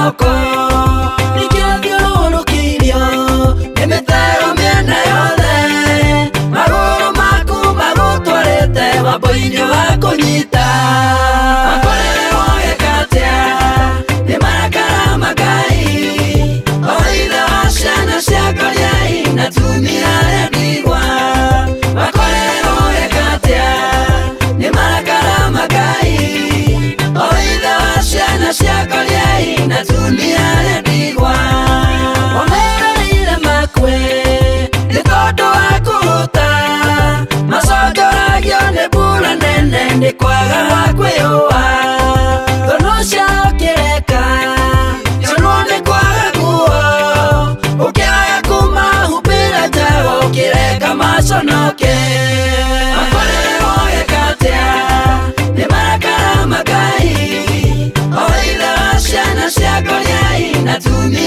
moko nikĩthiũrũrũkĩirio nĩ mĩtego mĩena yothe magũrũ maku magũtwarĩte wambo-inĩ wa kũnyita makorere wogeka atĩa nĩ marakara ma Ngai o ithe wa ciana cia ngoriai na atumia arĩa ndigwa makorere wogeka atĩa nĩ marakara ma Ngai o ithe wa ciana cia ngoriai na atumia arĩa ndigwa omereire makue nĩ tondũ wa kũhũta macongoragio nĩ mbura nene nĩ kwaga gwa kwĩyũa thũnũ ciao kĩreka cionwo nĩ kwaga nguo ũkĩaga kũmahumbĩra njago ũkĩreka maconoke makorere wogeka atĩa nĩ marakara ma Ngai o ithe wa ciana cia ngoriai na atumia